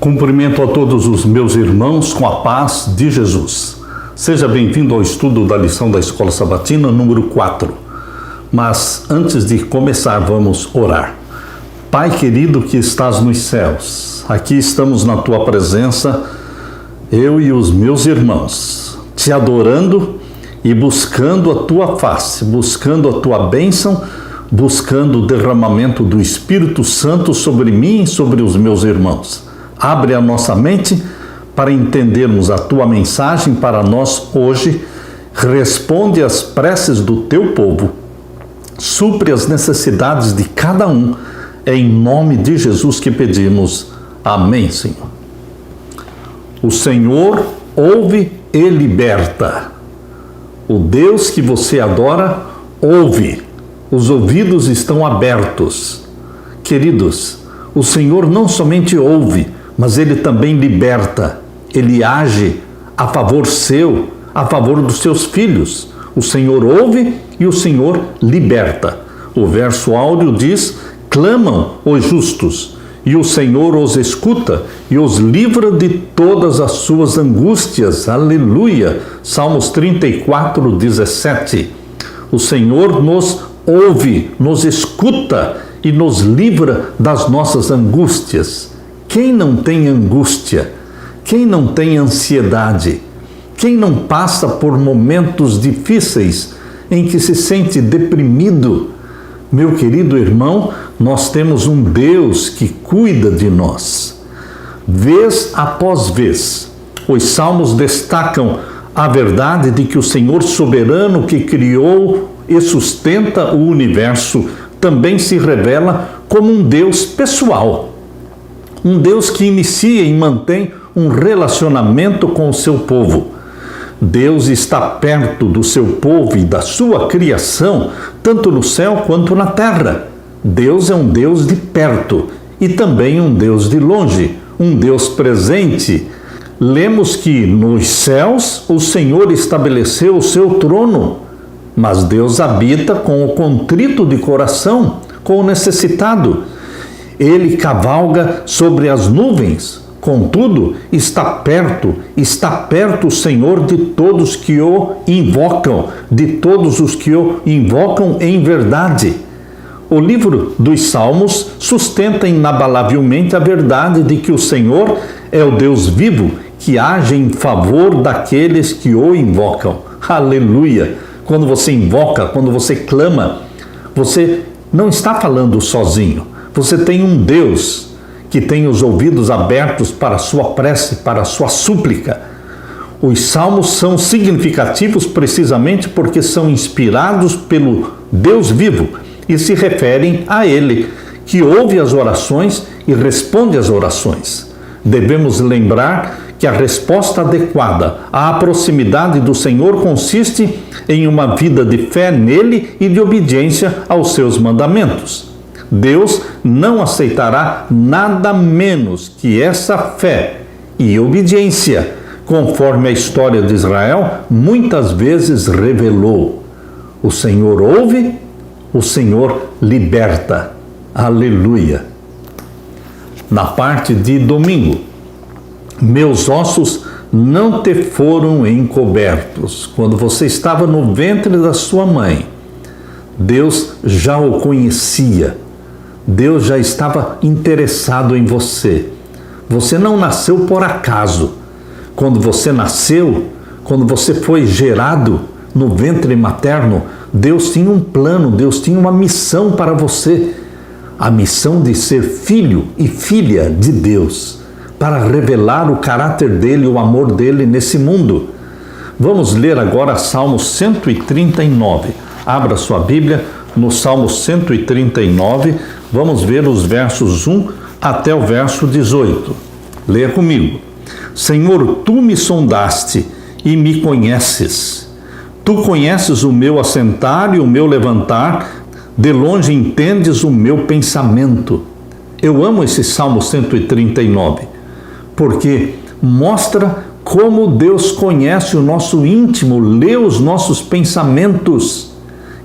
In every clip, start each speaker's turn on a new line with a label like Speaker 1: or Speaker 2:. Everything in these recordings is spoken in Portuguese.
Speaker 1: Cumprimento a todos os meus irmãos com a paz de Jesus. Seja bem-vindo ao estudo da lição da Escola Sabatina número 4. Mas antes de começar, vamos orar. Pai querido que estás nos céus, aqui estamos na tua presença, eu e os meus irmãos, te adorando e buscando a tua face, buscando a tua bênção, buscando o derramamento do Espírito Santo sobre mim e sobre os meus irmãos. Abre a nossa mente para entendermos a tua mensagem para nós hoje. Responde às preces do teu povo. Supre as necessidades de cada um. É em nome de Jesus que pedimos. Amém, Senhor. O Senhor ouve e liberta. O Deus que você adora ouve. Os ouvidos estão abertos. Queridos, o Senhor não somente ouve, mas Ele também liberta. Ele age a favor seu, a favor dos seus filhos. O Senhor ouve e o Senhor liberta. O verso áureo diz: clamam os justos, e o Senhor os escuta e os livra de todas as suas angústias. Aleluia! Salmos 34, 17. O Senhor nos ouve, nos escuta e nos livra das nossas angústias. Quem não tem angústia? Quem não tem ansiedade? Quem não passa por momentos difíceis em que se sente deprimido? Meu querido irmão, nós temos um Deus que cuida de nós. Vez após vez, os salmos destacam a verdade de que o Senhor soberano que criou e sustenta o universo também se revela como um Deus pessoal. Um Deus que inicia e mantém um relacionamento com o seu povo. Deus está perto do seu povo e da sua criação, tanto no céu quanto na terra. Deus é um Deus de perto e também um Deus de longe, um Deus presente. Lemos que nos céus o Senhor estabeleceu o seu trono, mas Deus habita com o contrito de coração, com o necessitado. Ele cavalga sobre as nuvens, contudo, está perto o Senhor de todos que o invocam, de todos os que o invocam em verdade. O livro dos Salmos sustenta inabalavelmente a verdade de que o Senhor é o Deus vivo que age em favor daqueles que o invocam. Aleluia! Quando você invoca, quando você clama, você não está falando sozinho. Você tem um Deus que tem os ouvidos abertos para a sua prece, para a sua súplica. Os salmos são significativos precisamente porque são inspirados pelo Deus vivo e se referem a Ele, que ouve as orações e responde às orações. Devemos lembrar que a resposta adequada à proximidade do Senhor consiste em uma vida de fé nele e de obediência aos seus mandamentos. Deus não aceitará nada menos que essa fé e obediência, conforme a história de Israel muitas vezes revelou. O Senhor ouve, o Senhor liberta. Aleluia! Na parte de domingo, meus ossos não te foram encobertos. Quando você estava no ventre da sua mãe, Deus já o conhecia. Deus já estava interessado em você. Você não nasceu por acaso. Quando você nasceu, quando você foi gerado no ventre materno, Deus tinha um plano, Deus tinha uma missão para você. A missão de ser filho e filha de Deus, para revelar o caráter dele, o amor dele nesse mundo. Vamos ler agora Salmo 139. Abra sua Bíblia no Salmo 139. Vamos ver os versos 1 até o verso 18. Leia comigo. Senhor, tu me sondaste e me conheces. Tu conheces o meu assentar e o meu levantar, de longe entendes o meu pensamento. Eu amo esse Salmo 139, porque mostra como Deus conhece o nosso íntimo, lê os nossos pensamentos.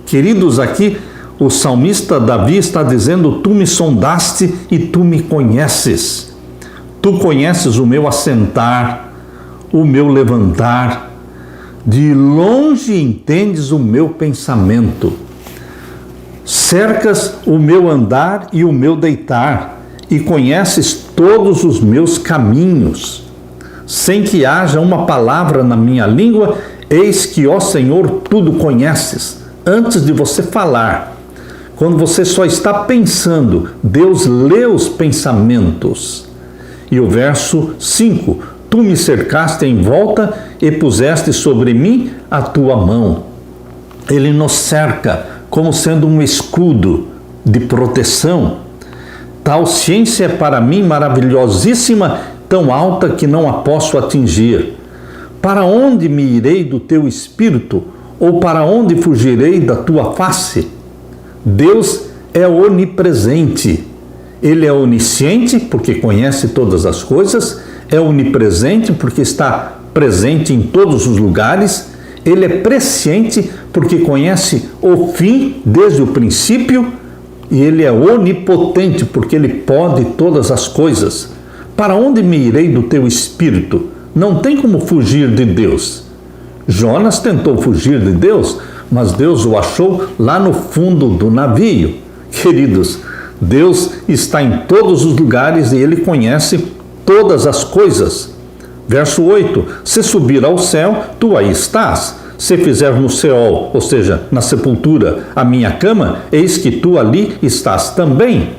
Speaker 1: Queridos, aqui o salmista Davi está dizendo: tu me sondaste e tu me conheces. Tu conheces o meu assentar, o meu levantar. De longe entendes o meu pensamento. Cercas o meu andar e o meu deitar, e conheces todos os meus caminhos. Sem que haja uma palavra na minha língua, eis que, ó Senhor, tudo conheces, antes de você falar. Quando você só está pensando, Deus lê os pensamentos. E o verso 5, tu me cercaste em volta e puseste sobre mim a tua mão. Ele nos cerca como sendo um escudo de proteção. Tal ciência é para mim maravilhosíssima, tão alta que não a posso atingir. Para onde me irei do teu espírito? Ou para onde fugirei da tua face? Deus é onipresente. Ele é onisciente, porque conhece todas as coisas. É onipresente, porque está presente em todos os lugares. Ele é presciente, porque conhece o fim desde o princípio. E ele é onipotente, porque ele pode todas as coisas. Para onde me irei do teu espírito? Não tem como fugir de Deus. Jonas tentou fugir de Deus, mas Deus o achou lá no fundo do navio. Queridos, Deus está em todos os lugares e Ele conhece todas as coisas. Verso 8, se subir ao céu, tu aí estás. Se fizer no Seol, ou seja, na sepultura, a minha cama, eis que tu ali estás também.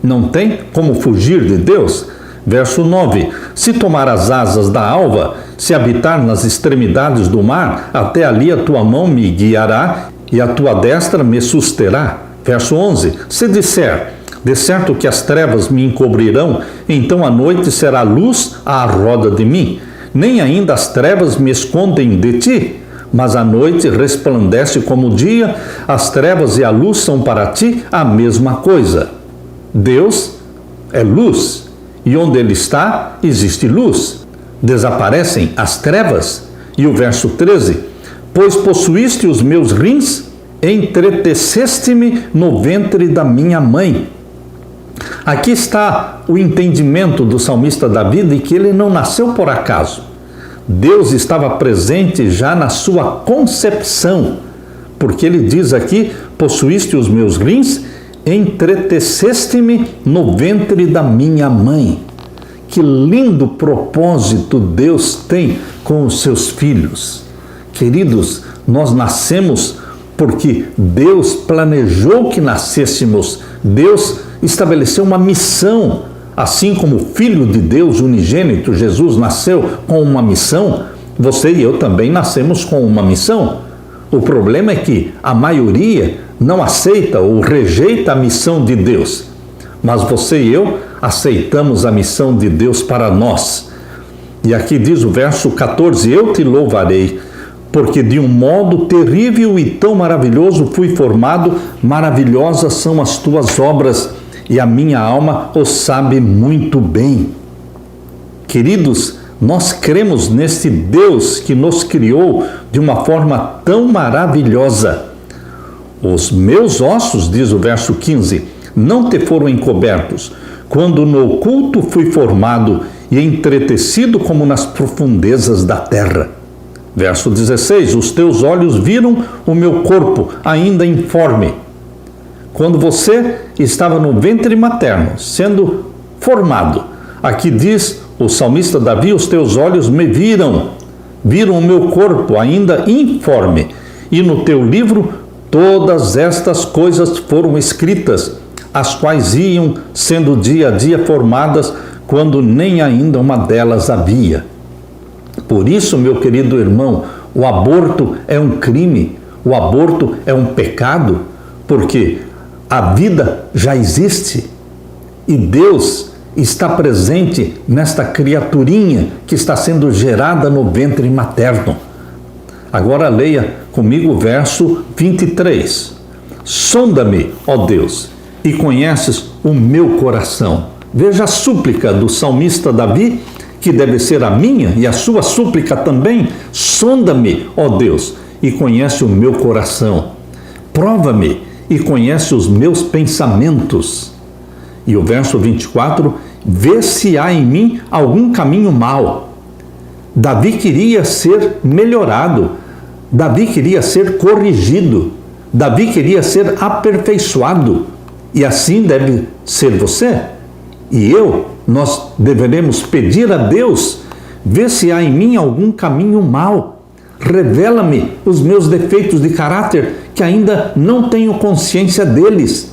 Speaker 1: Não tem como fugir de Deus. Verso 9, se tomar as asas da alva, se habitar nas extremidades do mar, até ali a tua mão me guiará e a tua destra me susterá. Verso 11, se disser, de certo que as trevas me encobrirão, então a noite será luz à roda de mim. Nem ainda as trevas me escondem de ti, mas a noite resplandece como o dia, as trevas e a luz são para ti a mesma coisa. Deus é luz, e onde Ele está, existe luz. Desaparecem as trevas. E o verso 13, pois possuíste os meus rins, entreteceste-me no ventre da minha mãe. Aqui está o entendimento do salmista Davi de que ele não nasceu por acaso. Deus estava presente já na sua concepção, porque ele diz aqui, possuíste os meus rins, entreteceste-me no ventre da minha mãe. Que lindo propósito Deus tem com os seus filhos. Queridos, nós nascemos porque Deus planejou que nascêssemos. Deus estabeleceu uma missão. Assim como o Filho de Deus unigênito, Jesus, nasceu com uma missão, você e eu também nascemos com uma missão. O problema é que a maioria não aceita ou rejeita a missão de Deus. Mas você e eu aceitamos a missão de Deus para nós. E aqui diz o verso 14, eu te louvarei, porque de um modo terrível e tão maravilhoso fui formado, maravilhosas são as tuas obras, e a minha alma o sabe muito bem. Queridos, nós cremos neste Deus que nos criou de uma forma tão maravilhosa. Os meus ossos, diz o verso 15, não te foram encobertos, quando no oculto fui formado e entretecido como nas profundezas da terra. Verso 16, os teus olhos viram o meu corpo ainda informe. Quando você estava no ventre materno, sendo formado, aqui diz o salmista Davi, os teus olhos me viram o meu corpo ainda informe, e no teu livro todas estas coisas foram escritas, as quais iam sendo dia a dia formadas, quando nem ainda uma delas havia. Por isso, meu querido irmão, o aborto é um crime, o aborto é um pecado, porque a vida já existe e Deus está presente nesta criaturinha que está sendo gerada no ventre materno. Agora leia comigo o verso 23. Sonda-me, ó Deus, e conheces o meu coração. Veja a súplica do salmista Davi, que deve ser a minha e a sua súplica também. Sonda-me, ó Deus, e conhece o meu coração. Prova-me e conhece os meus pensamentos. E o verso 24, vê se há em mim algum caminho mau. Davi queria ser melhorado, Davi queria ser corrigido, Davi queria ser aperfeiçoado, e assim deve ser você e eu. Nós deveremos pedir a Deus: vê se há em mim algum caminho mau, revela-me os meus defeitos de caráter que ainda não tenho consciência deles,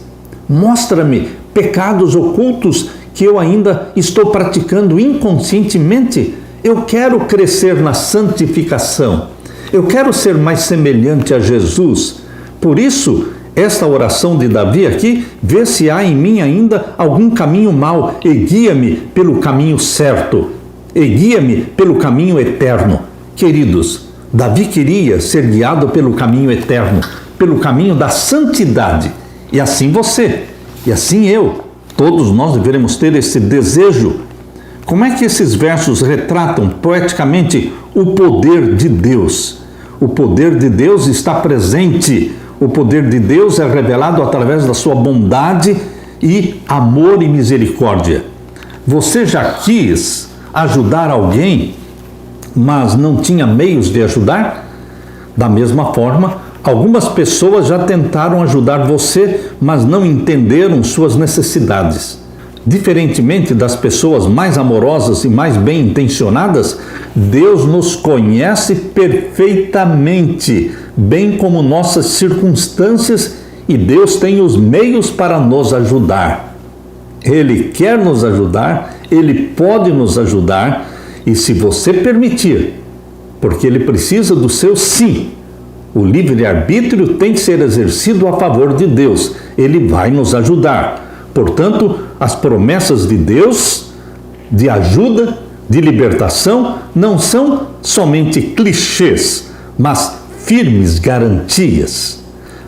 Speaker 1: mostra-me pecados ocultos que eu ainda estou praticando inconscientemente. Eu quero crescer na santificação, eu quero ser mais semelhante a Jesus. Por isso, esta oração de Davi aqui: vê se há em mim ainda algum caminho mau e guia-me pelo caminho certo, e guia-me pelo caminho eterno. Queridos, Davi queria ser guiado pelo caminho eterno, pelo caminho da santidade. E assim você, e assim eu, todos nós deveremos ter esse desejo. Como é que esses versos retratam poeticamente o poder de Deus? O poder de Deus está presente. O poder de Deus é revelado através da sua bondade e amor e misericórdia. Você já quis ajudar alguém, mas não tinha meios de ajudar? Da mesma forma, algumas pessoas já tentaram ajudar você, mas não entenderam suas necessidades. Diferentemente das pessoas mais amorosas e mais bem intencionadas, Deus nos conhece perfeitamente, bem como nossas circunstâncias, e Deus tem os meios para nos ajudar. Ele quer nos ajudar, Ele pode nos ajudar, e se você permitir, porque Ele precisa do seu sim, o livre-arbítrio tem que ser exercido a favor de Deus, Ele vai nos ajudar. Portanto, as promessas de Deus, de ajuda, de libertação, não são somente clichês, mas firmes garantias.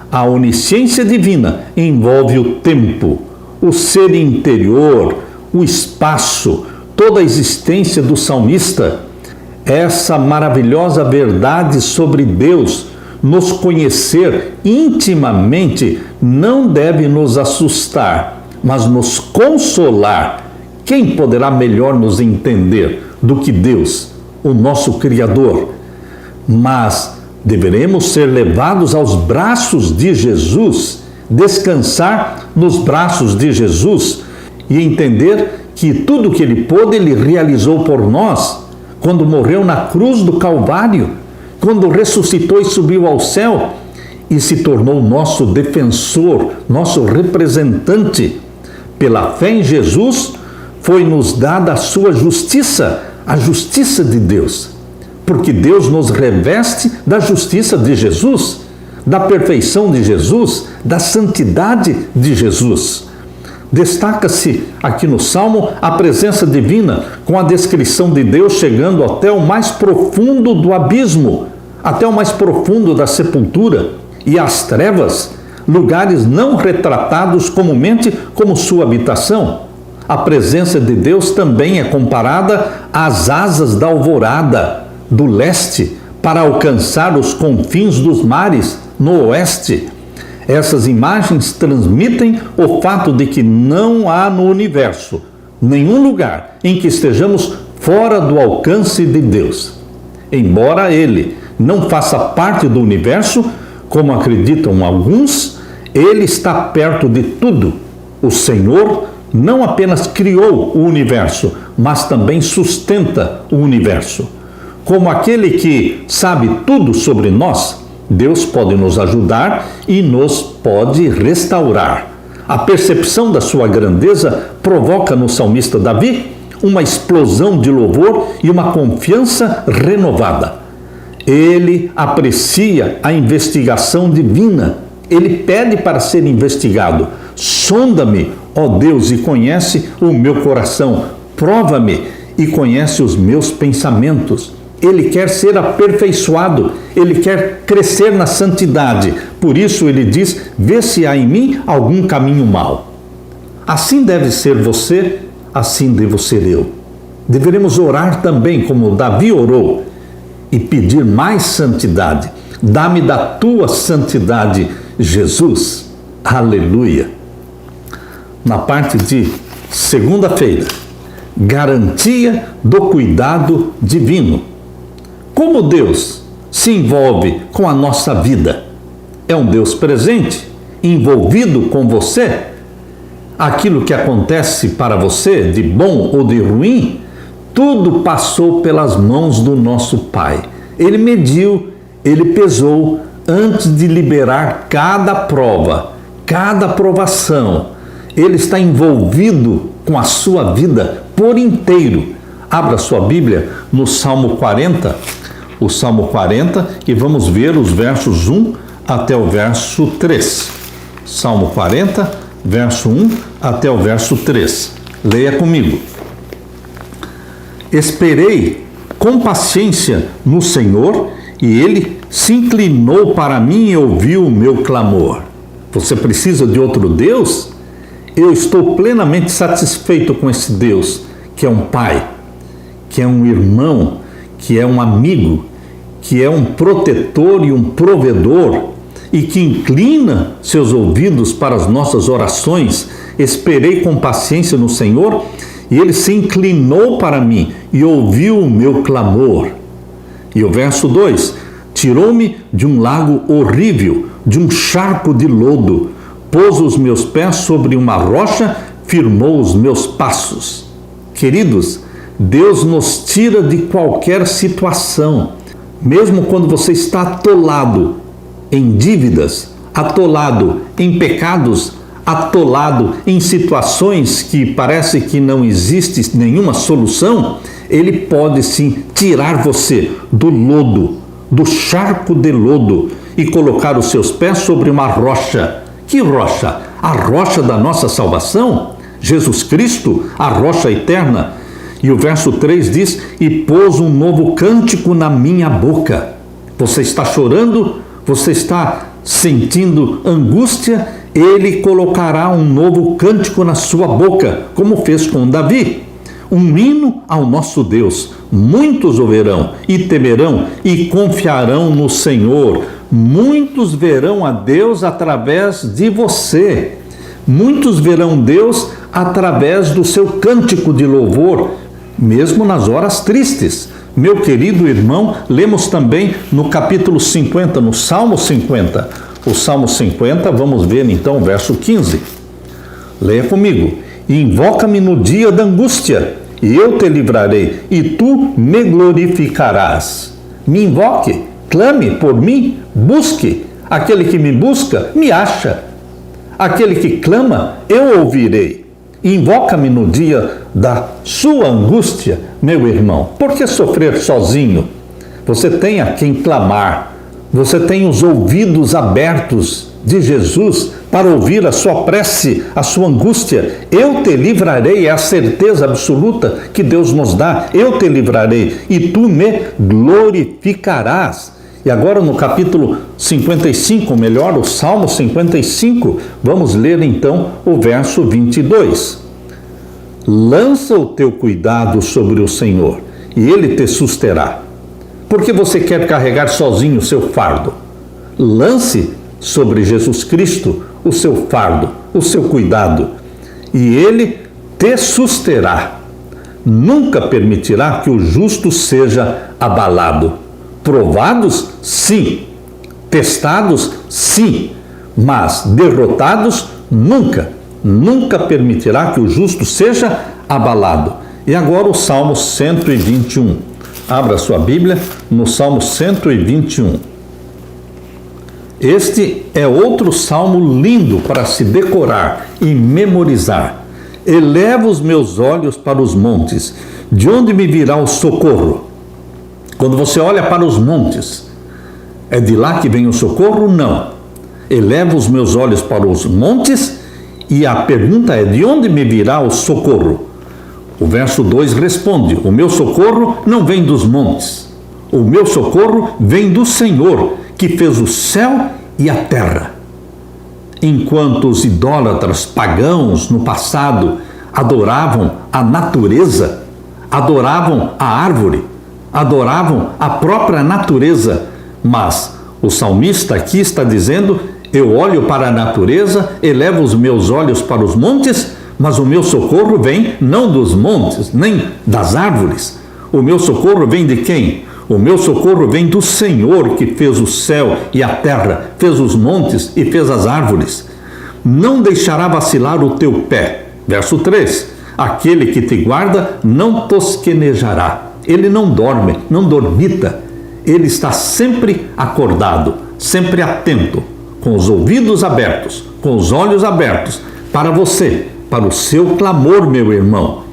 Speaker 1: A onisciência divina envolve o tempo, o ser interior, o espaço, toda a existência do salmista. Essa maravilhosa verdade sobre Deus, nos conhecer intimamente, não deve nos assustar, mas nos consolar. Quem poderá melhor nos entender do que Deus, o nosso Criador? Mas deveremos ser levados aos braços de Jesus, descansar nos braços de Jesus e entender que tudo que Ele pôde, Ele realizou por nós, quando morreu na cruz do Calvário, quando ressuscitou e subiu ao céu e se tornou nosso defensor, nosso representante. Pela fé em Jesus, foi-nos dada a sua justiça, a justiça de Deus, porque Deus nos reveste da justiça de Jesus, da perfeição de Jesus, da santidade de Jesus. Destaca-se aqui no Salmo a presença divina, com a descrição de Deus chegando até o mais profundo do abismo, até o mais profundo da sepultura, e as trevas, lugares não retratados comumente como sua habitação. A presença de Deus também é comparada às asas da alvorada do leste para alcançar os confins dos mares no oeste. Essas imagens transmitem o fato de que não há no universo nenhum lugar em que estejamos fora do alcance de Deus. Embora Ele não faça parte do universo, como acreditam alguns, Ele está perto de tudo. O Senhor não apenas criou o universo, mas também sustenta o universo. Como aquele que sabe tudo sobre nós, Deus pode nos ajudar e nos pode restaurar. A percepção da sua grandeza provoca no salmista Davi uma explosão de louvor e uma confiança renovada. Ele aprecia a investigação divina. Ele pede para ser investigado. Sonda-me, ó Deus, e conhece o meu coração. Prova-me e conhece os meus pensamentos. Ele quer ser aperfeiçoado, ele quer crescer na santidade. Por isso ele diz: vê se há em mim algum caminho mau. Assim deve ser você, assim devo ser eu. Deveremos orar também como Davi orou e pedir mais santidade. Dá-me da tua santidade, Jesus. Aleluia. Na parte de segunda-feira, garantia do cuidado divino. Como Deus se envolve com a nossa vida? É um Deus presente, envolvido com você? Aquilo que acontece para você, de bom ou de ruim, tudo passou pelas mãos do nosso Pai. Ele mediu, ele pesou antes de liberar cada prova, cada provação. Ele está envolvido com a sua vida por inteiro. Abra sua Bíblia no Salmo 40, o Salmo 40, e vamos ver os versos 1 até o verso 3. Salmo 40, verso 1 até o verso 3. Leia comigo. Esperei com paciência no Senhor, e Ele se inclinou para mim e ouviu o meu clamor. Você precisa de outro Deus? Eu estou plenamente satisfeito com esse Deus, que é um pai, que é um irmão, que é um amigo, que é um protetor e um provedor, e que inclina seus ouvidos para as nossas orações. Esperei com paciência no Senhor, e Ele se inclinou para mim e ouviu o meu clamor. E o verso 2, tirou-me de um lago horrível, de um charco de lodo, pôs os meus pés sobre uma rocha, firmou os meus passos. Queridos, Deus nos tira de qualquer situação, mesmo quando você está atolado em dívidas, atolado em pecados, atolado em situações que parece que não existe nenhuma solução. Ele pode sim tirar você do lodo, do charco de lodo, e colocar os seus pés sobre uma rocha. Que rocha? A rocha da nossa salvação? Jesus Cristo, a rocha eterna. E o verso 3 diz: e pôs um novo cântico na minha boca. Você está chorando? Você está sentindo angústia? Ele colocará um novo cântico na sua boca, como fez com Davi. Um hino ao nosso Deus. Muitos o verão e temerão e confiarão no Senhor. Muitos verão a Deus através de você. Muitos verão Deus através do seu cântico de louvor, mesmo nas horas tristes. Meu querido irmão, lemos também no capítulo 50, no Salmo 50. O Salmo 50, vamos ver então o verso 15. Leia comigo. Invoca-me no dia da angústia, e eu te livrarei, e tu me glorificarás. Me invoque, clame por mim, busque. Aquele que me busca, me acha. Aquele que clama, eu ouvirei. Invoca-me no dia da sua angústia, meu irmão. Por que sofrer sozinho? Você tem a quem clamar. Você tem os ouvidos abertos de Jesus para ouvir a sua prece, a sua angústia. Eu te livrarei, é a certeza absoluta que Deus nos dá. Eu te livrarei e tu me glorificarás. E agora no capítulo 55, melhor, o Salmo 55, vamos ler então o verso 22. Lança o teu cuidado sobre o Senhor, e Ele te susterá. Por que você quer carregar sozinho o seu fardo? Lance sobre Jesus Cristo o seu fardo, o seu cuidado, e Ele te susterá. Nunca permitirá que o justo seja abalado. Provados, sim. Testados, sim. Mas derrotados, nunca. Nunca permitirá que o justo seja abalado. E agora o Salmo 121. Abra sua Bíblia no Salmo 121. Este é outro salmo lindo para se decorar e memorizar. Elevo os meus olhos para os montes, de onde me virá o socorro? Quando você olha para os montes, é de lá que vem o socorro? Não. Elevo os meus olhos para os montes, e a pergunta é: de onde me virá o socorro? O verso 2 responde: o meu socorro não vem dos montes. O meu socorro vem do Senhor, que fez o céu e a terra. Enquanto os idólatras pagãos no passado adoravam a natureza, adoravam a árvore, adoravam a própria natureza, mas o salmista aqui está dizendo: eu olho para a natureza, elevo os meus olhos para os montes, Mas o meu socorro vem não dos montes, nem das árvores. O meu socorro vem de quem? O meu socorro vem do Senhor, que fez o céu e a terra, fez os montes e fez as árvores. Não deixará vacilar o teu pé. Verso 3. Aquele que te guarda não tosquenejará. Ele não dorme, não dormita. Ele está sempre acordado, sempre atento, com os ouvidos abertos, com os olhos abertos, para você, para o seu clamor, meu irmão.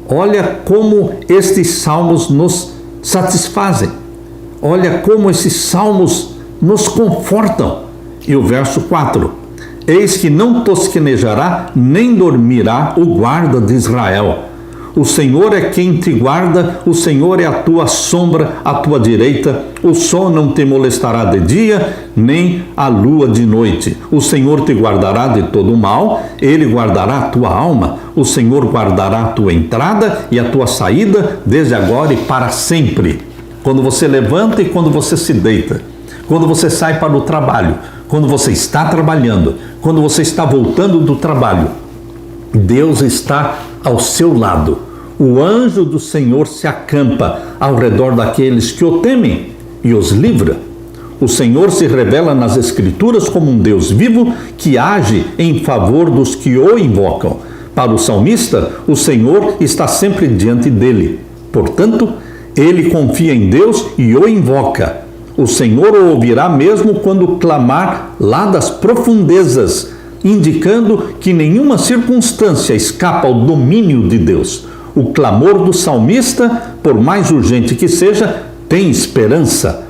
Speaker 1: Olha como estes salmos nos satisfazem. Olha como esses salmos nos confortam. E o verso 4. Eis que não tosquenejará, nem dormirá o guarda de Israel. O Senhor é quem te guarda, o Senhor é a tua sombra, à tua direita. O sol não te molestará de dia, nem a lua de noite. O Senhor te guardará de todo o mal, Ele guardará a tua alma. O Senhor guardará a tua entrada e a tua saída, desde agora e para sempre. Quando você levanta e quando você se deita, quando você sai para o trabalho, quando você está trabalhando, quando você está voltando do trabalho, Deus está ao seu lado. O anjo do Senhor se acampa ao redor daqueles que o temem e os livra. O Senhor se revela nas Escrituras como um Deus vivo que age em favor dos que o invocam. Para o salmista, o Senhor está sempre diante dele. Portanto, ele confia em Deus e o invoca. O Senhor o ouvirá mesmo quando clamar lá das profundezas, indicando que nenhuma circunstância escapa ao domínio de Deus. O clamor do salmista, por mais urgente que seja, tem esperança.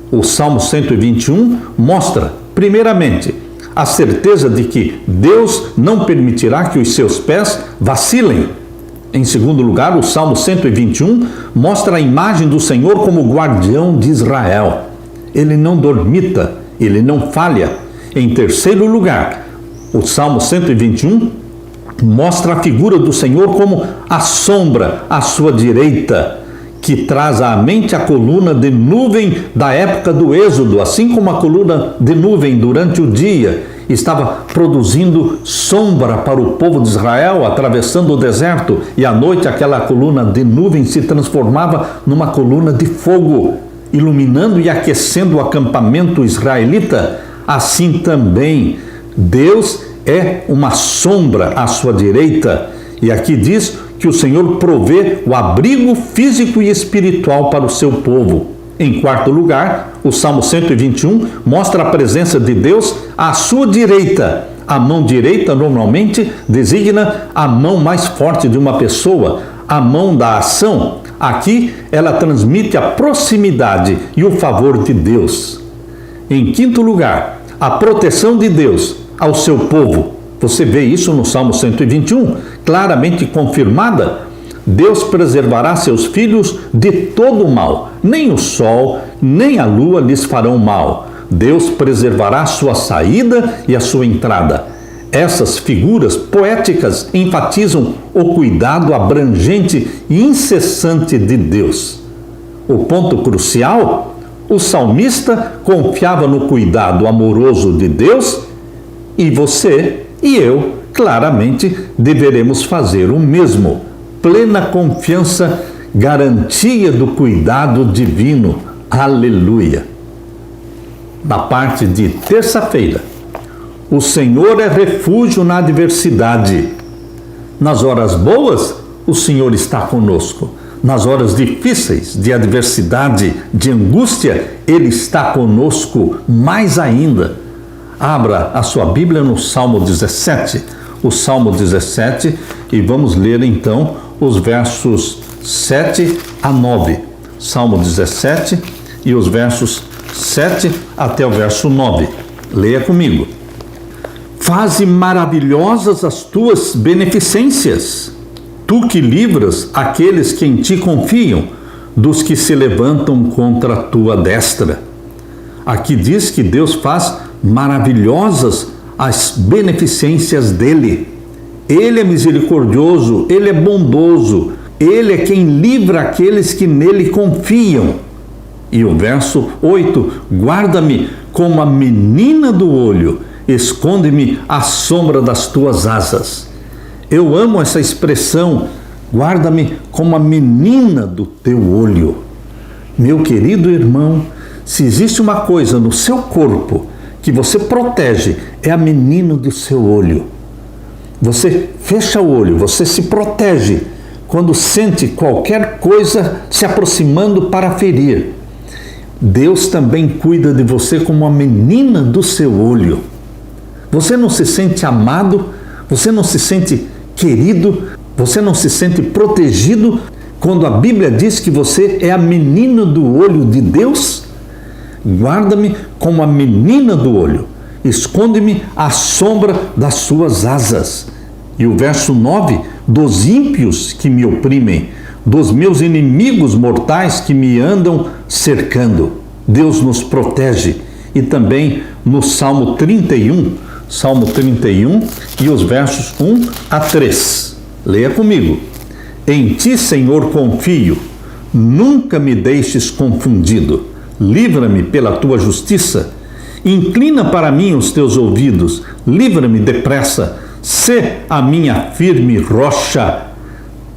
Speaker 1: O Salmo 121 mostra, primeiramente, a certeza de que Deus não permitirá que os seus pés vacilem. Em segundo lugar, o Salmo 121 mostra a imagem do Senhor como guardião de Israel. Ele não dormita, ele não falha. Em terceiro lugar, o Salmo 121 mostra a figura do Senhor como a sombra à sua direita, que traz à mente a coluna de nuvem da época do Êxodo, assim como a coluna de nuvem durante o dia estava produzindo sombra para o povo de Israel, atravessando o deserto, e à noite aquela coluna de nuvem se transformava numa coluna de fogo, iluminando e aquecendo o acampamento israelita. Assim também, Deus é uma sombra à sua direita. E aqui diz que o Senhor provê o abrigo físico e espiritual para o seu povo. Em quarto lugar, o Salmo 121 mostra a presença de Deus à sua direita. A mão direita normalmente designa a mão mais forte de uma pessoa, a mão da ação. Aqui ela transmite a proximidade e o favor de Deus. Em quinto lugar, a proteção de Deus ao seu povo. Você vê isso no Salmo 121, claramente confirmada. Deus preservará seus filhos de todo o mal. Nem o sol, nem a lua lhes farão mal. Deus preservará a sua saída e a sua entrada. Essas figuras poéticas enfatizam o cuidado abrangente e incessante de Deus. O ponto crucial: o salmista confiava no cuidado amoroso de Deus, e você e eu, claramente, deveremos fazer o mesmo. Plena confiança, garantia do cuidado divino. Aleluia! Na parte de terça-feira, o Senhor é refúgio na adversidade. Nas horas boas, o Senhor está conosco. Nas horas difíceis, de adversidade, de angústia, Ele está conosco mais ainda. Abra a sua Bíblia no Salmo 17, o Salmo 17, e vamos ler então os versos 7 a 9. Salmo 17 e os versos 7 até o verso 9. Leia comigo. Faze maravilhosas as tuas beneficências, tu que livras aqueles que em ti confiam, dos que se levantam contra a tua destra. Aqui diz que Deus faz maravilhosas as beneficências dele. Ele é misericordioso, ele é bondoso, ele é quem livra aqueles que nele confiam. E o verso 8, guarda-me como a menina do olho, esconde-me à sombra das tuas asas. Eu amo essa expressão, guarda-me como a menina do teu olho. Meu querido irmão, se existe uma coisa no seu corpo que você protege, é a menina do seu olho. Você fecha o olho, você se protege quando sente qualquer coisa se aproximando para ferir. Deus também cuida de você como a menina do seu olho. Você não se sente amado, você não se sente querido, você não se sente protegido quando a Bíblia diz que você é a menina do olho de Deus? Guarda-me como a menina do olho, esconde-me à sombra das suas asas. E o verso 9, dos ímpios que me oprimem, dos meus inimigos mortais que me andam cercando. Deus nos protege. E também no Salmo 31 e os versos 1 a 3. Leia comigo. Em ti, Senhor, confio, nunca me deixes confundido. Livra-me pela tua justiça. Inclina para mim os teus ouvidos. Livra-me depressa. Sê a minha firme rocha,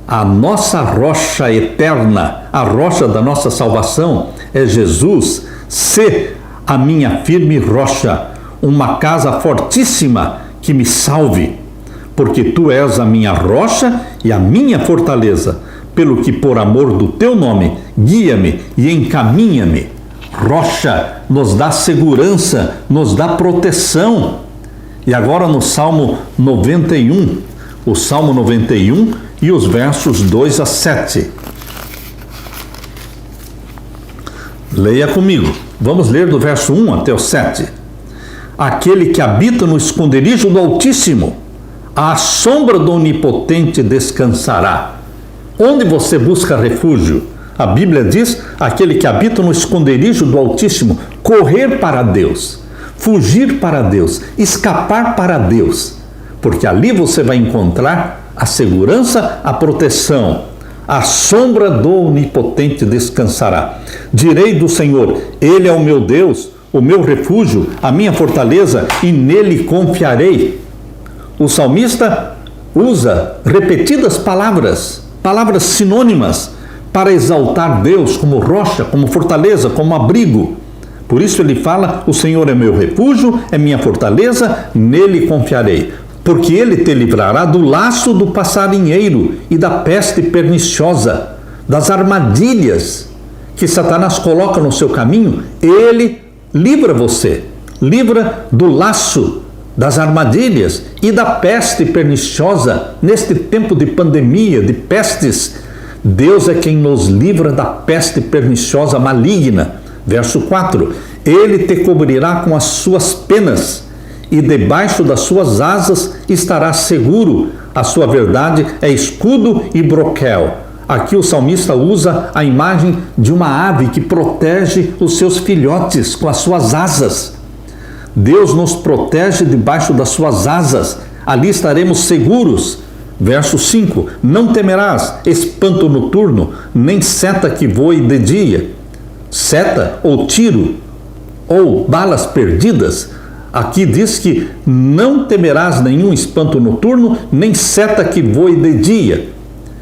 Speaker 1: a nossa rocha eterna, a rocha da nossa salvação é Jesus. Sê a minha firme rocha, uma casa fortíssima que me salve, porque tu és a minha rocha e a minha fortaleza, pelo que por amor do teu nome, guia-me e encaminha-me. Rocha nos dá segurança, nos dá proteção. E agora no Salmo 91, o Salmo 91 e os versos 2 a 7. Leia comigo. Vamos ler do verso 1 até o 7. Aquele que habita no esconderijo do Altíssimo, à sombra do Onipotente descansará. Onde você busca refúgio? A Bíblia diz, aquele que habita no esconderijo do Altíssimo, correr para Deus, fugir para Deus, escapar para Deus, porque ali você vai encontrar a segurança, a proteção. A sombra do Onipotente descansará. Direi do Senhor, Ele é o meu Deus, o meu refúgio, a minha fortaleza, e nele confiarei. O salmista usa repetidas palavras sinônimas, para exaltar Deus como rocha, como fortaleza, como abrigo. Por isso ele fala, o Senhor é meu refúgio, é minha fortaleza, nele confiarei. Porque ele te livrará do laço do passarinheiro e da peste perniciosa, das armadilhas que Satanás coloca no seu caminho. Ele livra você, livra do laço, das armadilhas e da peste perniciosa. Neste tempo de pandemia, de pestes, Deus é quem nos livra da peste perniciosa maligna. Verso 4, ele te cobrirá com as suas penas, e debaixo das suas asas estarás seguro. A sua verdade é escudo e broquel. Aqui o salmista usa a imagem de uma ave que protege os seus filhotes com as suas asas. Deus nos protege debaixo das suas asas. Ali estaremos seguros. Verso 5, não temerás espanto noturno, nem seta que voe de dia. Seta ou tiro ou balas perdidas. Aqui diz que não temerás nenhum espanto noturno, nem seta que voe de dia.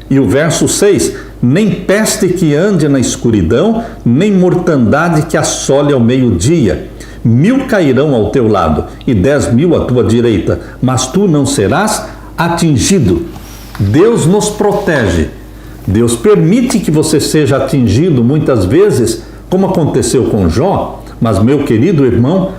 Speaker 1: E o verso 6, nem peste que ande na escuridão, nem mortandade que assole ao meio-dia. 1000 cairão ao teu lado e 10.000 à tua direita, mas tu não serás atingido. Deus nos protege. Deus permite que você seja atingido muitas vezes, como aconteceu com Jó, mas meu querido irmão,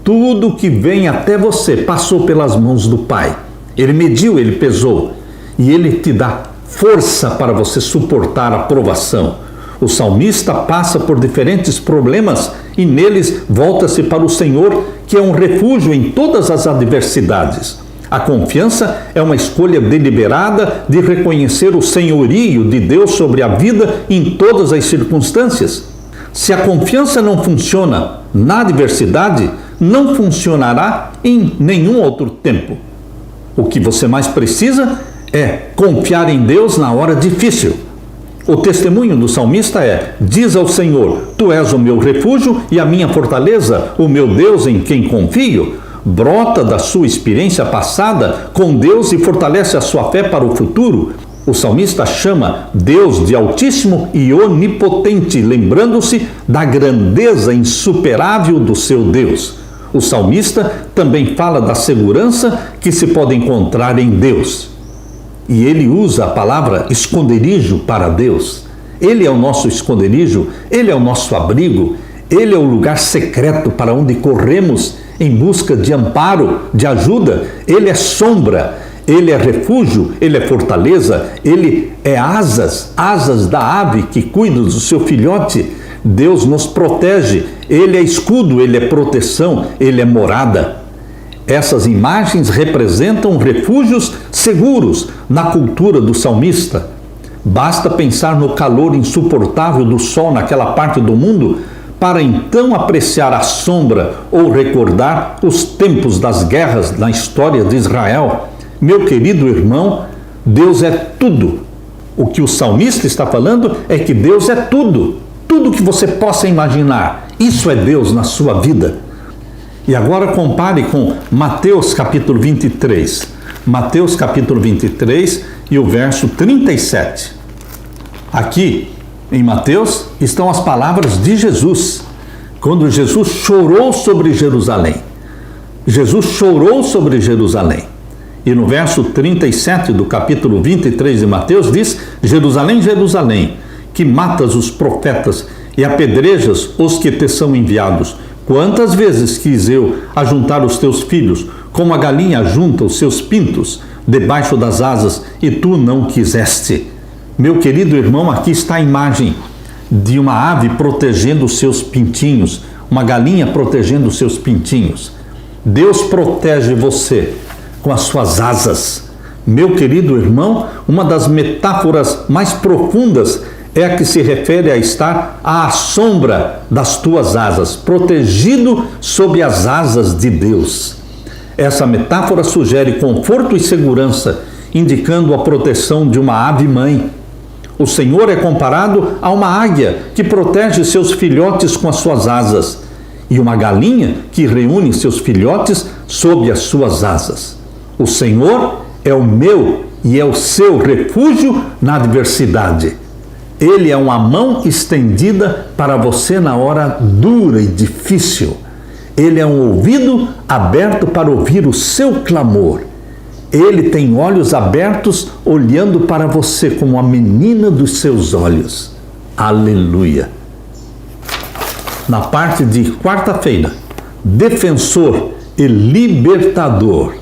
Speaker 1: tudo que vem até você passou pelas mãos do Pai. Ele mediu, ele pesou, e ele te dá força para você suportar a provação. O salmista passa por diferentes problemas e neles volta-se para o Senhor, que é um refúgio em todas as adversidades. A confiança é uma escolha deliberada de reconhecer o senhorio de Deus sobre a vida em todas as circunstâncias. Se a confiança não funciona na adversidade, não funcionará em nenhum outro tempo. O que você mais precisa é confiar em Deus na hora difícil. O testemunho do salmista é: diz ao Senhor, tu és o meu refúgio e a minha fortaleza, o meu Deus em quem confio. brota da sua experiência passada com Deus e fortalece a sua fé para o futuro. O salmista chama Deus de Altíssimo e Onipotente, lembrando-se da grandeza insuperável do seu Deus. O salmista também fala da segurança que se pode encontrar em Deus. E ele usa a palavra esconderijo para Deus. Ele é o nosso esconderijo, ele é o nosso abrigo, ele é o lugar secreto para onde corremos em busca de amparo, de ajuda. Ele é sombra, ele é refúgio, ele é fortaleza, ele é asas da ave que cuida do seu filhote. Deus nos protege, ele é escudo, ele é proteção, ele é morada. Essas imagens representam refúgios seguros na cultura do salmista. Basta pensar no calor insuportável do sol naquela parte do mundo para então apreciar a sombra ou recordar os tempos das guerras na história de Israel. Meu querido irmão, Deus é tudo. O que o salmista está falando é que Deus é tudo. Tudo que você possa imaginar. Isso é Deus na sua vida. E agora compare com Mateus capítulo 23. Mateus capítulo 23 e o verso 37. Aqui em Mateus estão as palavras de Jesus. Quando Jesus chorou sobre Jerusalém. Jesus chorou sobre Jerusalém. E no verso 37 do capítulo 23 de Mateus diz: Jerusalém, Jerusalém, que matas os profetas e apedrejas os que te são enviados. Quantas vezes quis eu ajuntar os teus filhos, como a galinha ajunta os seus pintos debaixo das asas, e tu não quiseste. Meu querido irmão, aqui está a imagem de uma ave protegendo os seus pintinhos, uma galinha protegendo os seus pintinhos. Deus protege você com as suas asas. Meu querido irmão, uma das metáforas mais profundas é a que se refere a estar à sombra das tuas asas, protegido sob as asas de Deus. Essa metáfora sugere conforto e segurança, indicando a proteção de uma ave-mãe. O Senhor é comparado a uma águia que protege seus filhotes com as suas asas, e uma galinha que reúne seus filhotes sob as suas asas. O Senhor é o meu e é o seu refúgio na adversidade. Ele é uma mão estendida para você na hora dura e difícil. Ele é um ouvido aberto para ouvir o seu clamor. Ele tem olhos abertos olhando para você como a menina dos seus olhos. Aleluia! Na parte de quarta-feira, defensor e libertador,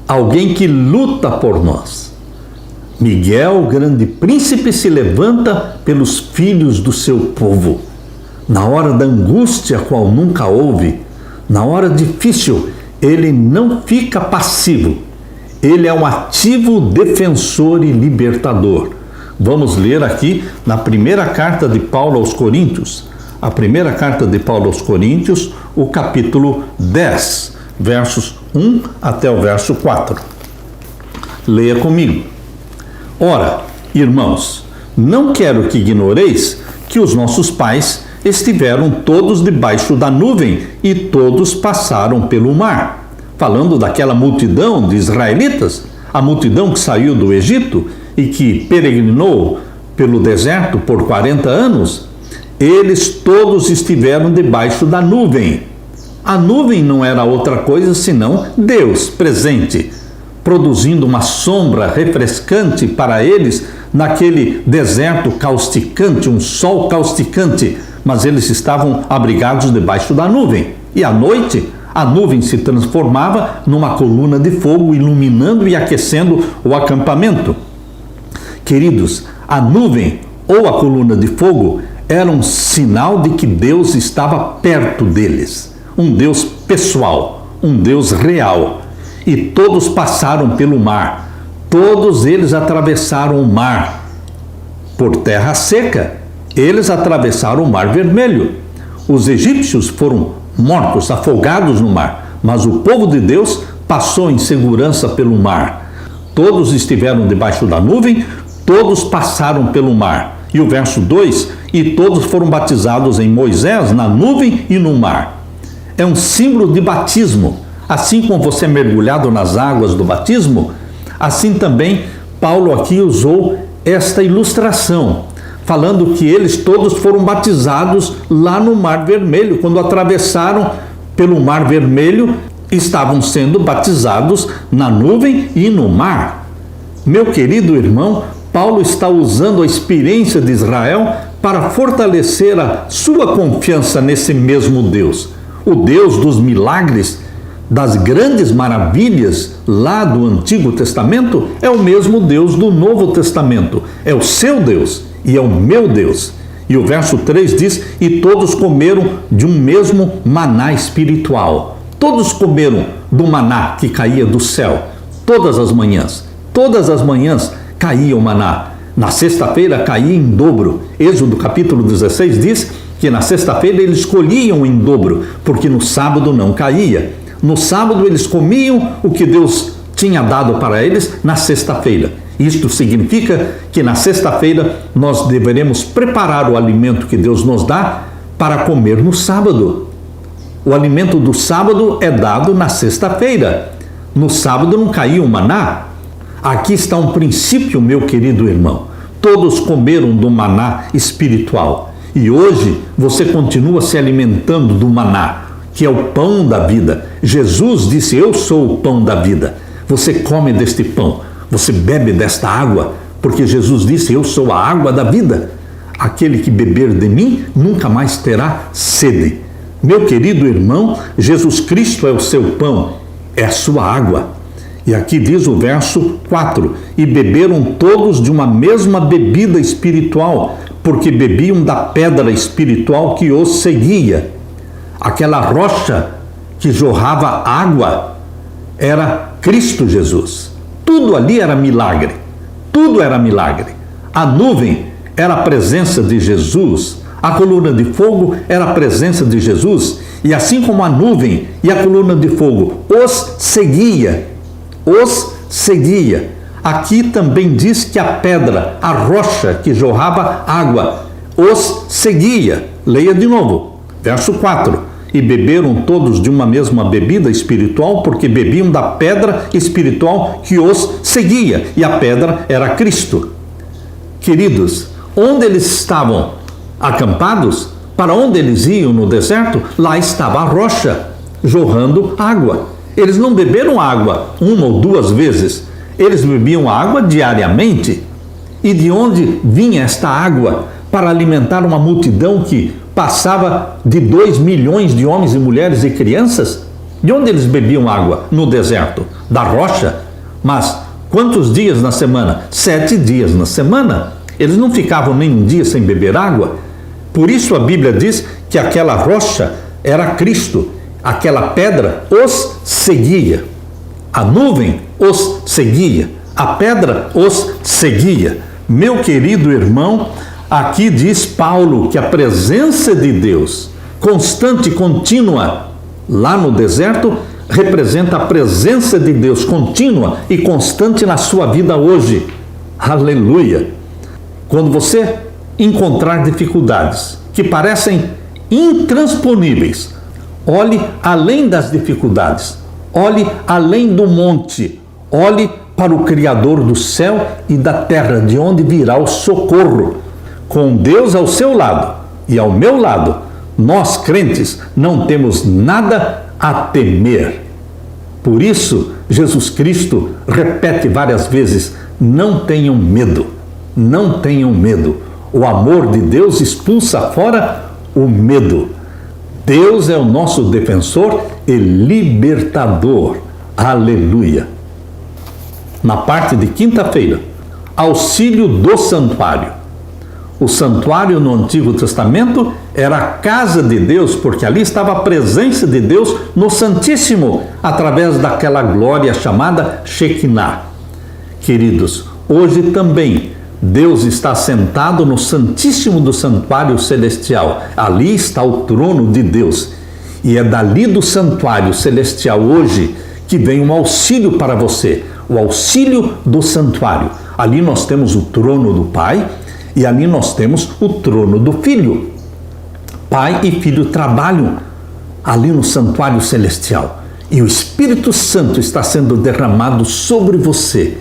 Speaker 1: alguém que luta por nós. Miguel, o grande príncipe, se levanta pelos filhos do seu povo. Na hora da angústia, qual nunca houve, na hora difícil, ele não fica passivo. Ele é um ativo defensor e libertador. Vamos ler aqui na primeira carta de Paulo aos Coríntios. A primeira carta de Paulo aos Coríntios, o capítulo 10, versos 1 até o verso 4. Leia comigo. Ora, irmãos, não quero que ignoreis que os nossos pais estiveram todos debaixo da nuvem e todos passaram pelo mar. Falando daquela multidão de israelitas, a multidão que saiu do Egito e que peregrinou pelo deserto por 40 anos, eles todos estiveram debaixo da nuvem. A nuvem não era outra coisa senão Deus presente, produzindo uma sombra refrescante para eles naquele deserto causticante, um sol causticante, mas eles estavam abrigados debaixo da nuvem. E à noite, a nuvem se transformava numa coluna de fogo, iluminando e aquecendo o acampamento. Queridos, a nuvem ou a coluna de fogo era um sinal de que Deus estava perto deles. Um Deus pessoal, um Deus real. E todos passaram pelo mar. Todos eles atravessaram o mar. Por terra seca, eles atravessaram o mar vermelho. Os egípcios foram mortos, afogados no mar. Mas o povo de Deus passou em segurança pelo mar. Todos estiveram debaixo da nuvem, todos passaram pelo mar. E o verso 2, e todos foram batizados em Moisés, na nuvem e no mar. É um símbolo de batismo. assim como você é mergulhado nas águas do batismo, assim também Paulo aqui usou esta ilustração, falando que eles todos foram batizados lá no Mar Vermelho. Quando atravessaram pelo Mar Vermelho, estavam sendo batizados na nuvem e no mar. Meu querido irmão, Paulo está usando a experiência de Israel para fortalecer a sua confiança nesse mesmo Deus. O Deus dos milagres, das grandes maravilhas lá do Antigo Testamento, é o mesmo Deus do Novo Testamento. É o seu Deus e é o meu Deus. E o verso 3 diz: e todos comeram de um mesmo maná espiritual. Todos comeram do maná que caía do céu, todas as manhãs. Todas as manhãs caía o maná. Na sexta-feira caía em dobro. Êxodo capítulo 16 diz que na sexta-feira eles colhiam em dobro, porque no sábado não caía. No sábado eles comiam o que Deus tinha dado para eles na sexta-feira. Isto significa que na sexta-feira nós deveremos preparar o alimento que Deus nos dá para comer no sábado. O alimento do sábado é dado na sexta-feira. No sábado não caía o maná. Aqui está um princípio, meu querido irmão. Todos comeram do maná espiritual. E hoje você continua se alimentando do maná, que é o pão da vida. Jesus disse: eu sou o pão da vida. Você come deste pão, você bebe desta água, porque Jesus disse: eu sou a água da vida. Aquele que beber de mim nunca mais terá sede. Meu querido irmão, Jesus Cristo é o seu pão, é a sua água. E aqui diz o verso 4: e beberam todos de uma mesma bebida espiritual, porque bebiam da pedra espiritual que os seguia. Aquela rocha que jorrava água era Cristo Jesus. Tudo ali era milagre. Tudo era milagre. A nuvem era a presença de Jesus. A coluna de fogo era a presença de Jesus. E assim como a nuvem e a coluna de fogo os seguia, Aqui também diz que a pedra, a rocha que jorrava água, os seguia. Leia de novo, verso 4. E beberam todos de uma mesma bebida espiritual, porque bebiam da pedra espiritual que os seguia. E a pedra era Cristo. Queridos, onde eles estavam acampados, para onde eles iam no deserto, lá estava a rocha, jorrando água. Eles não beberam água uma ou duas vezes, eles bebiam água diariamente. E de onde vinha esta água para alimentar uma multidão que passava de 2 milhões de homens e mulheres e crianças? De onde eles bebiam água? No deserto, da rocha. Mas quantos dias na semana? 7 dias na semana. Eles não ficavam nem um dia sem beber água. Por isso a Bíblia diz que aquela rocha era Cristo. Aquela pedra os seguia. A nuvem os seguia. A pedra os seguia. Meu querido irmão, aqui diz Paulo que a presença de Deus, constante e contínua, lá no deserto, representa a presença de Deus contínua e constante na sua vida hoje. Aleluia! Quando você encontrar dificuldades que parecem intransponíveis, olhe além das dificuldades, olhe além do monte, olhe para o Criador do céu e da terra, de onde virá o socorro. Com Deus ao seu lado e ao meu lado, nós crentes não temos nada a temer. Por isso, Jesus Cristo repete várias vezes: não tenham medo, não tenham medo. O amor de Deus expulsa fora o medo. Deus é o nosso defensor e libertador. Aleluia! Na parte de quinta-feira, auxílio do santuário. O santuário no Antigo Testamento era a casa de Deus, porque ali estava a presença de Deus no Santíssimo, através daquela glória chamada Shekinah. Queridos, hoje também Deus está sentado no Santíssimo do Santuário Celestial. Ali está o trono de Deus. E é dali do Santuário Celestial hoje que vem um auxílio para você, o auxílio do santuário. Ali nós temos o trono do Pai e ali nós temos o trono do Filho. Pai e Filho trabalham ali no Santuário Celestial. e o Espírito Santo está sendo derramado sobre você.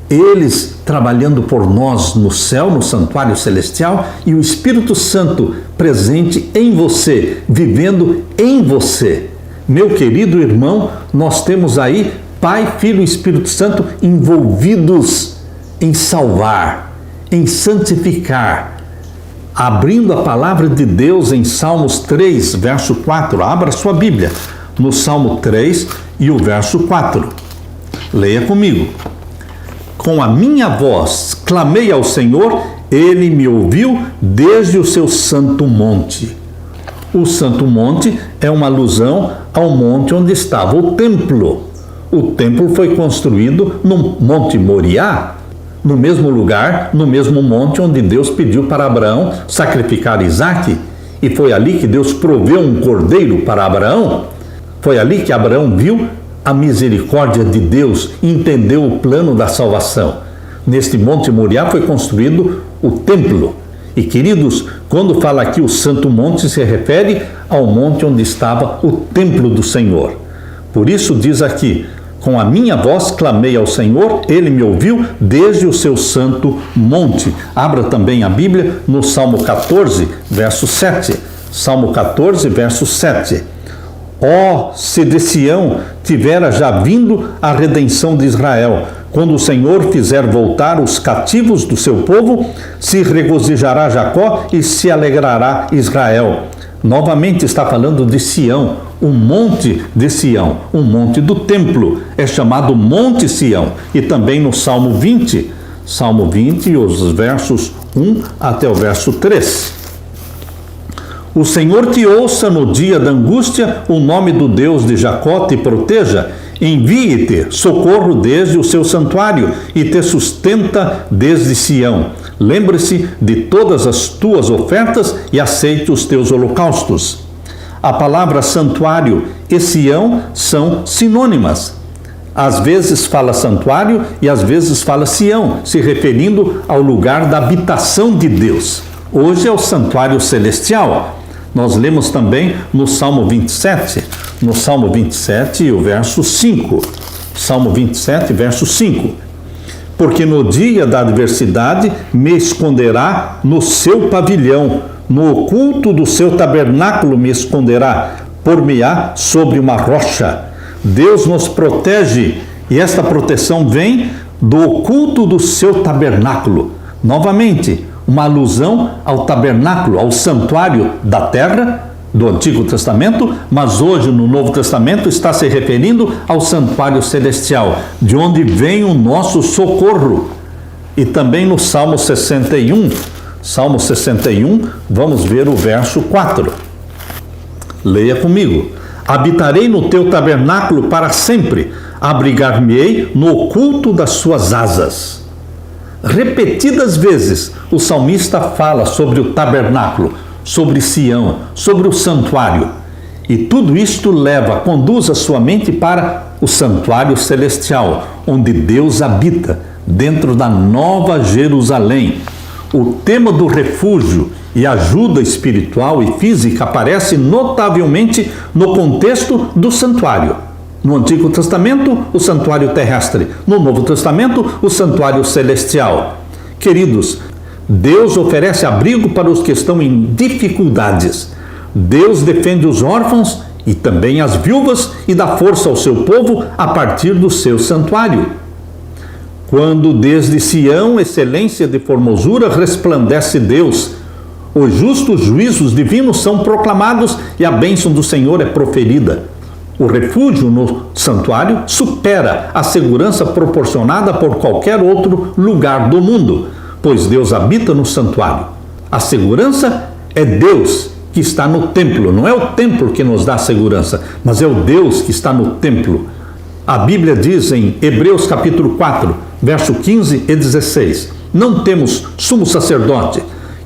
Speaker 1: Eles trabalhando por nós no céu, no santuário celestial, e o Espírito Santo presente em você, vivendo em você. Meu querido irmão, nós temos aí Pai, Filho e Espírito Santo envolvidos em salvar, em santificar. Abrindo a palavra de Deus em Salmos 3, verso 4. Abra sua Bíblia no Salmo 3 e o verso 4. Leia comigo. Com a minha voz clamei ao Senhor, Ele me ouviu desde o seu santo monte. O santo monte é uma alusão ao monte onde estava o templo. O templo foi construído no Monte Moriá, no mesmo lugar, no mesmo monte onde Deus pediu para Abraão sacrificar Isaque. E foi ali que Deus proveu um cordeiro para Abraão. Foi ali que Abraão viu a misericórdia de Deus e entendeu o plano da salvação. Neste Monte Moriá foi construído o templo. E queridos, quando fala aqui o Santo Monte, se refere ao monte onde estava o templo do Senhor. Por isso diz aqui, com a minha voz clamei ao Senhor, Ele me ouviu desde o seu santo monte. Abra também a Bíblia no Salmo 14, verso 7. Salmo 14, verso 7. Ó, se de Sião tivera já vindo a redenção de Israel, quando o Senhor fizer voltar os cativos do seu povo, se regozijará Jacó e se alegrará Israel. Novamente está falando de Sião, um monte de Sião, um monte do templo, é chamado Monte Sião. E também no Salmo 20, os versos 1 até o verso 3. O Senhor te ouça no dia da angústia, o nome do Deus de Jacó te proteja. Envie-te socorro desde o seu santuário e te sustenta desde Sião. Lembre-se de todas as tuas ofertas e aceite os teus holocaustos. A palavra santuário e Sião são sinônimas. Às vezes fala santuário e às vezes fala Sião, se referindo ao lugar da habitação de Deus. Hoje é o santuário celestial. Nós lemos também no Salmo 27, o verso 5. Salmo 27, verso 5. Porque no dia da adversidade me esconderá no seu pavilhão, no oculto do seu tabernáculo me esconderá, por-me-á sobre uma rocha. Deus nos protege e esta proteção vem do oculto do seu tabernáculo. Novamente, uma alusão ao tabernáculo, ao santuário da terra do Antigo Testamento, mas hoje no Novo Testamento está se referindo ao santuário celestial, de onde vem o nosso socorro. E também no Salmo 61, vamos ver o verso 4. Leia comigo. Habitarei no teu tabernáculo para sempre, abrigar-me-ei no oculto das suas asas. Repetidas vezes o salmista fala sobre o tabernáculo, sobre Sião, sobre o santuário. E tudo isto conduz a sua mente para o santuário celestial, onde Deus habita, dentro da Nova Jerusalém. O tema do refúgio e ajuda espiritual e física aparece notavelmente no contexto do santuário. No Antigo Testamento, o santuário terrestre. No Novo Testamento, o santuário celestial. Queridos, Deus oferece abrigo para os que estão em dificuldades. Deus defende os órfãos e também as viúvas e dá força ao seu povo a partir do seu santuário. Quando desde Sião, excelência de formosura, resplandece Deus, os justos juízos divinos são proclamados e a bênção do Senhor é proferida. O refúgio no santuário supera a segurança proporcionada por qualquer outro lugar do mundo, pois Deus habita no santuário. A segurança é Deus que está no templo. Não é o templo que nos dá segurança, mas é o Deus que está no templo. A Bíblia diz em Hebreus capítulo 4, verso 15 e 16, não temos sumo sacerdote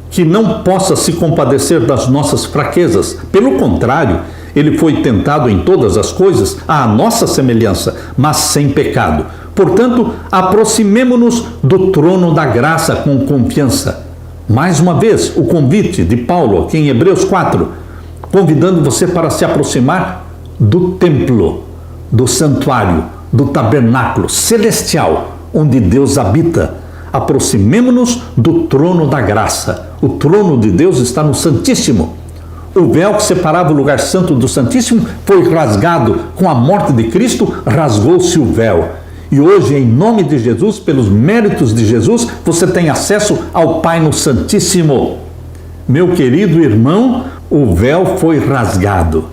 Speaker 1: que não possa se compadecer das nossas fraquezas. Pelo contrário, ele foi tentado em todas as coisas à nossa semelhança, mas sem pecado. Portanto, aproximemo-nos do trono da graça com confiança. Mais uma vez, o convite de Paulo aqui em Hebreus 4, convidando você para se aproximar do templo, do santuário, do tabernáculo celestial, onde Deus habita. Aproximemo-nos do trono da graça. O trono de Deus está no Santíssimo. O véu que separava o lugar santo do Santíssimo foi rasgado. Com a morte de Cristo, rasgou-se o véu. E hoje, em nome de Jesus, pelos méritos de Jesus, você tem acesso ao Pai no Santíssimo. Meu querido irmão, o véu foi rasgado.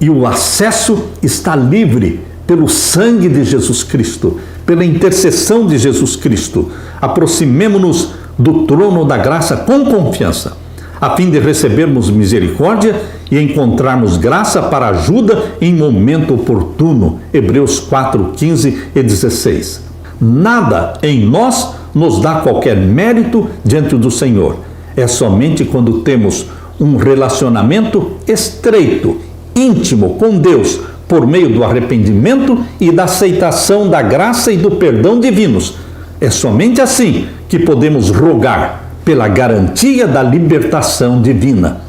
Speaker 1: E o acesso está livre pelo sangue de Jesus Cristo, pela intercessão de Jesus Cristo. Aproximemo-nos do trono da graça com confiança, a fim de recebermos misericórdia e encontrarmos graça para ajuda em momento oportuno. Hebreus 4, 15 e 16. Nada em nós nos dá qualquer mérito diante do Senhor. É somente quando temos um relacionamento estreito, íntimo com Deus, por meio do arrependimento e da aceitação da graça e do perdão divinos. É somente assim que podemos rogar pela garantia da libertação divina.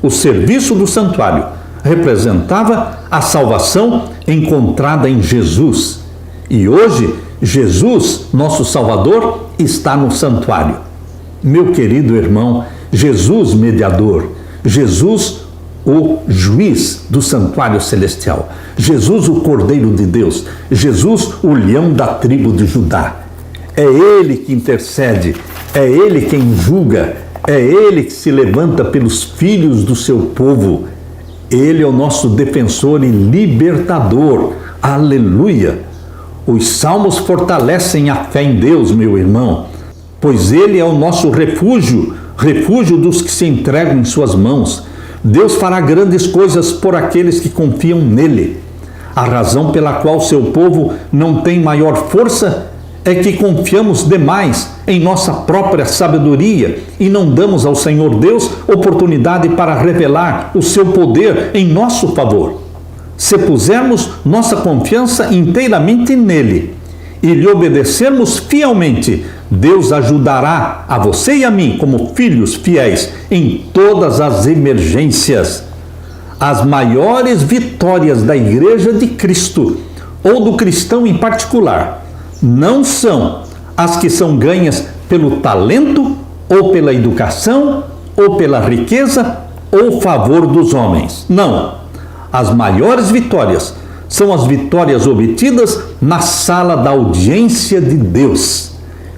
Speaker 1: O serviço do santuário representava a salvação encontrada em Jesus. E hoje, Jesus, nosso Salvador, está no santuário. Meu querido irmão, Jesus mediador, Jesus o juiz do santuário celestial, Jesus o Cordeiro de Deus, Jesus o leão da tribo de Judá. É Ele que intercede, é Ele quem julga, é Ele que se levanta pelos filhos do seu povo. Ele é o nosso defensor e libertador. Aleluia! Os salmos fortalecem a fé em Deus, meu irmão, pois Ele é o nosso refúgio, refúgio dos que se entregam em suas mãos. Deus fará grandes coisas por aqueles que confiam nele. A razão pela qual seu povo não tem maior força é que confiamos demais em nossa própria sabedoria e não damos ao Senhor Deus oportunidade para revelar o seu poder em nosso favor. Se pusermos nossa confiança inteiramente nele e lhe obedecermos fielmente, Deus ajudará a você e a mim, como filhos fiéis, em todas as emergências. As maiores vitórias da Igreja de Cristo, ou do cristão em particular, não são as que são ganhas pelo talento, ou pela educação, ou pela riqueza, ou favor dos homens. Não. As maiores vitórias são as vitórias obtidas na sala da audiência de Deus.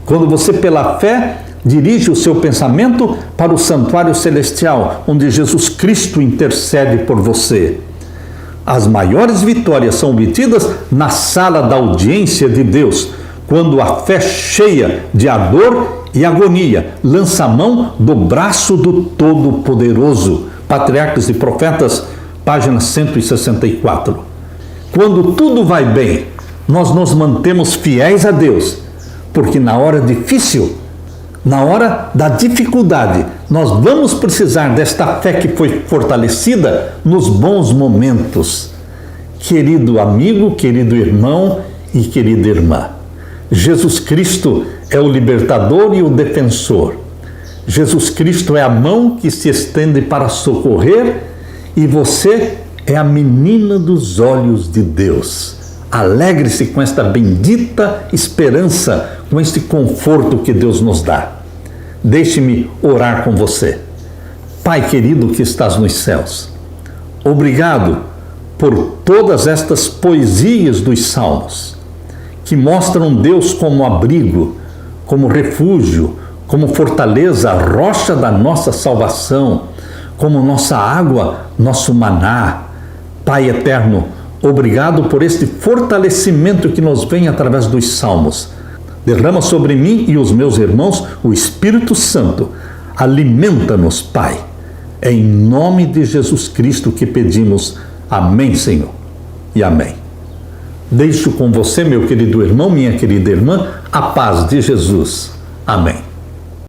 Speaker 1: Quando você, pela fé, dirige o seu pensamento para o santuário celestial, onde Jesus Cristo intercede por você. As maiores vitórias são obtidas na sala da audiência de Deus, quando a fé cheia de ardor e agonia lança a mão do braço do Todo-Poderoso. Patriarcas e Profetas, página 164. Quando tudo vai bem, nós nos mantemos fiéis a Deus, porque na hora difícil, na hora da dificuldade, nós vamos precisar desta fé que foi fortalecida nos bons momentos. Querido amigo, querido irmão e querida irmã, Jesus Cristo é o libertador e o defensor. Jesus Cristo é a mão que se estende para socorrer e você é a menina dos olhos de Deus. Alegre-se com esta bendita esperança, com este conforto que Deus nos dá. Deixe-me orar com você. Pai querido que estás nos céus, obrigado por todas estas poesias dos salmos, que mostram Deus como abrigo, como refúgio, como fortaleza, a rocha da nossa salvação, como nossa água, nosso maná. Pai eterno, obrigado por este fortalecimento que nos vem através dos salmos. Derrama sobre mim e os meus irmãos o Espírito Santo. Alimenta-nos, Pai. É em nome de Jesus Cristo que pedimos. Amém, Senhor. E amém. Deixo com você, meu querido irmão, minha querida irmã, a paz de Jesus. Amém.